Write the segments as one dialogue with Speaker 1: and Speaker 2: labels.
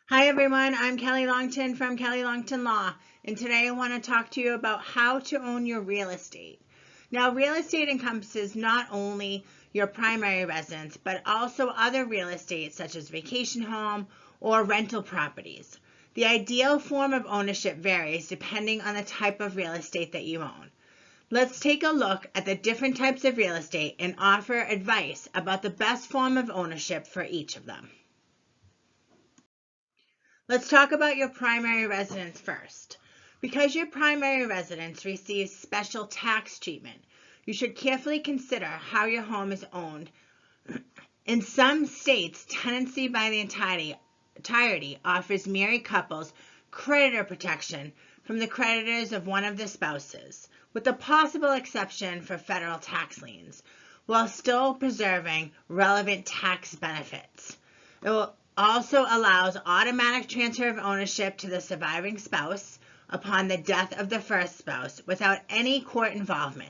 Speaker 1: Hi everyone, I'm Kelly Longtin from Kelly Longtin Law, and today I want to talk to you about how to own your real estate. Now, real estate encompasses not only your primary residence, but also other real estate such as vacation home or rental properties. The ideal form of ownership varies depending on the type of real estate that you own. Let's take a look at the different types of real estate and offer advice about the best form of ownership for each of them. Let's talk about your primary residence first. Because your primary residence receives special tax treatment, you should carefully consider how your home is owned. In some states, tenancy by the entirety offers married couples creditor protection from the creditors of one of the spouses, with the possible exception for federal tax liens, while still preserving relevant tax benefits. It will also allows automatic transfer of ownership to the surviving spouse upon the death of the first spouse without any court involvement.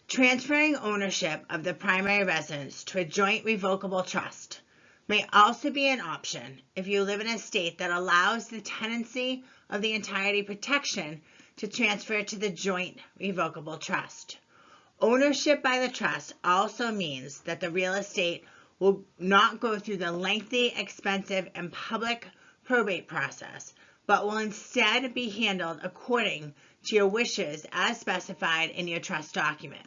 Speaker 1: Transferring ownership of the primary residence to a joint revocable trust may also be an option if you live in a state that allows the tenancy of the entirety protection to transfer to the joint revocable trust. Ownership by the trust also means that the real estate will not go through the lengthy, expensive, and public probate process, but will instead be handled according to your wishes as specified in your trust document.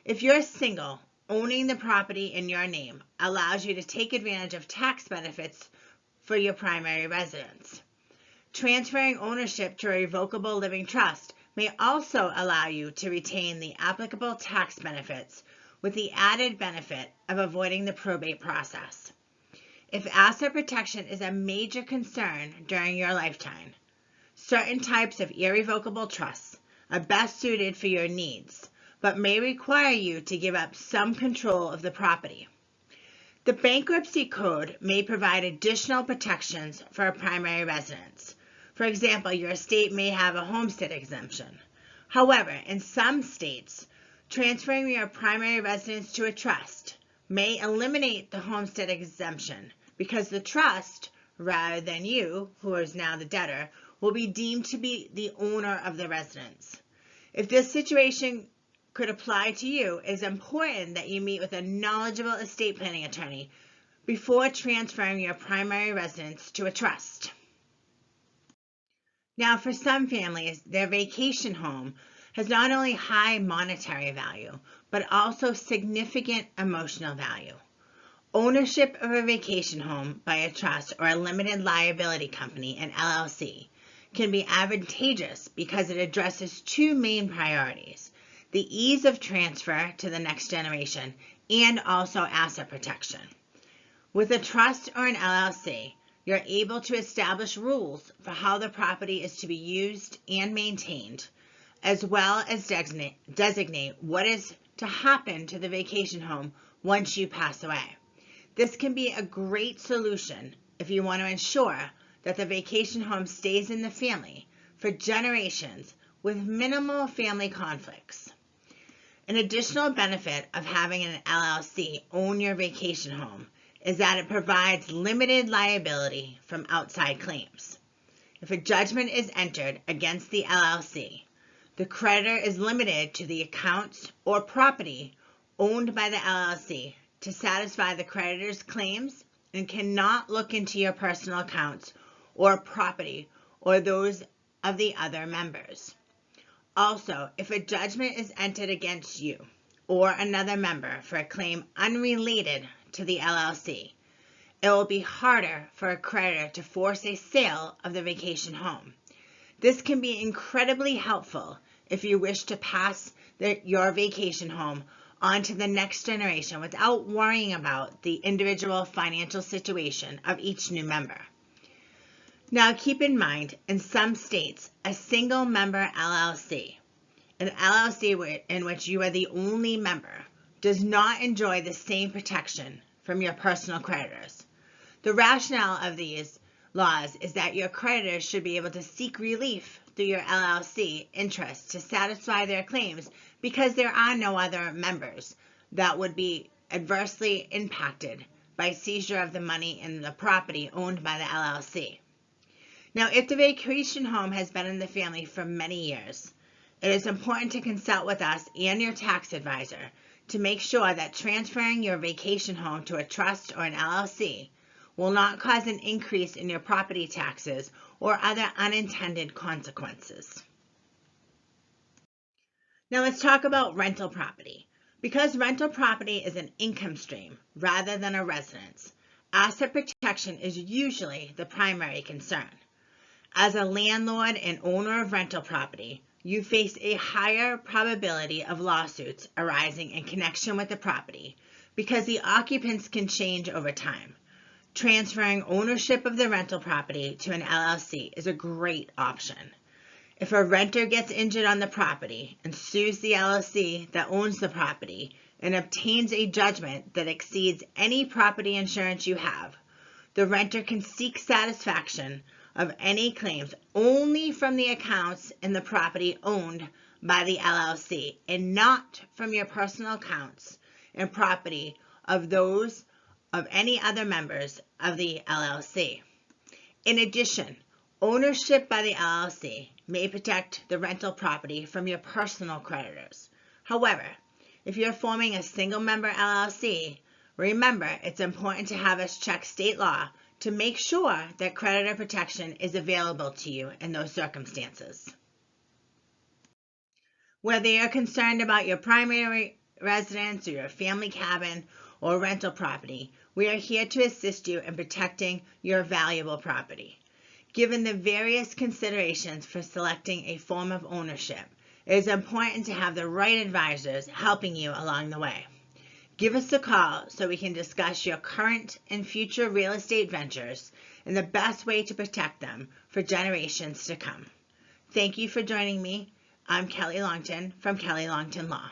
Speaker 1: If you're single, owning the property in your name allows you to take advantage of tax benefits for your primary residence. Transferring ownership to a revocable living trust may also allow you to retain the applicable tax benefits with the added benefit of avoiding the probate process. If asset protection is a major concern during your lifetime, certain types of irrevocable trusts are best suited for your needs, but may require you to give up some control of the property. The bankruptcy code may provide additional protections for a primary residence. For example, your estate may have a homestead exemption. However, in some states, transferring your primary residence to a trust may eliminate the homestead exemption because the trust, rather than you, who is now the debtor, will be deemed to be the owner of the residence. If this situation could apply to you, it is important that you meet with a knowledgeable estate planning attorney before transferring your primary residence to a trust. Now, for some families, their vacation home has not only high monetary value, but also significant emotional value. Ownership of a vacation home by a trust or a limited liability company, an LLC, can be advantageous because it addresses two main priorities: the ease of transfer to the next generation and also asset protection. With a trust or an LLC, you're able to establish rules for how the property is to be used and maintained, as well as designate what is to happen to the vacation home once you pass away. This can be a great solution if you want to ensure that the vacation home stays in the family for generations with minimal family conflicts. An additional benefit of having an LLC own your vacation home is that it provides limited liability from outside claims. If a judgment is entered against the LLC, the creditor is limited to the accounts or property owned by the LLC to satisfy the creditor's claims and cannot look into your personal accounts or property or those of the other members. Also, if a judgment is entered against you or another member for a claim unrelated to the LLC, it will be harder for a creditor to force a sale of the vacation home. This can be incredibly helpful if you wish to pass your vacation home on to the next generation without worrying about the individual financial situation of each new member. Now keep in mind, in some states, a single member LLC, an LLC in which you are the only member, does not enjoy the same protection from your personal creditors. The rationale of these laws is that your creditors should be able to seek relief through your LLC interest to satisfy their claims because there are no other members that would be adversely impacted by seizure of the money in the property owned by the LLC. Now, if the vacation home has been in the family for many years, it is important to consult with us and your tax advisor to make sure that transferring your vacation home to a trust or an LLC will not cause an increase in your property taxes or other unintended consequences. Now let's talk about rental property. Because rental property is an income stream rather than a residence, asset protection is usually the primary concern. As a landlord and owner of rental property, you face a higher probability of lawsuits arising in connection with the property because the occupants can change over time. Transferring ownership of the rental property to an LLC is a great option. If a renter gets injured on the property and sues the LLC that owns the property and obtains a judgment that exceeds any property insurance you have, the renter can seek satisfaction of any claims only from the accounts in the property owned by the LLC and not from your personal accounts and property of those of any other members of the LLC. In addition, ownership by the LLC may protect the rental property from your personal creditors. However, if you're forming a single-member LLC, remember it's important to have us check state law to make sure that creditor protection is available to you in those circumstances. Whether you're concerned about your primary residence or your family cabin or rental property, we are here to assist you in protecting your valuable property. Given the various considerations for selecting a form of ownership, it is important to have the right advisors helping you along the way. Give us a call so we can discuss your current and future real estate ventures and the best way to protect them for generations to come. Thank you for joining me. I'm Kelly Longtin from Kelly Longtin Law.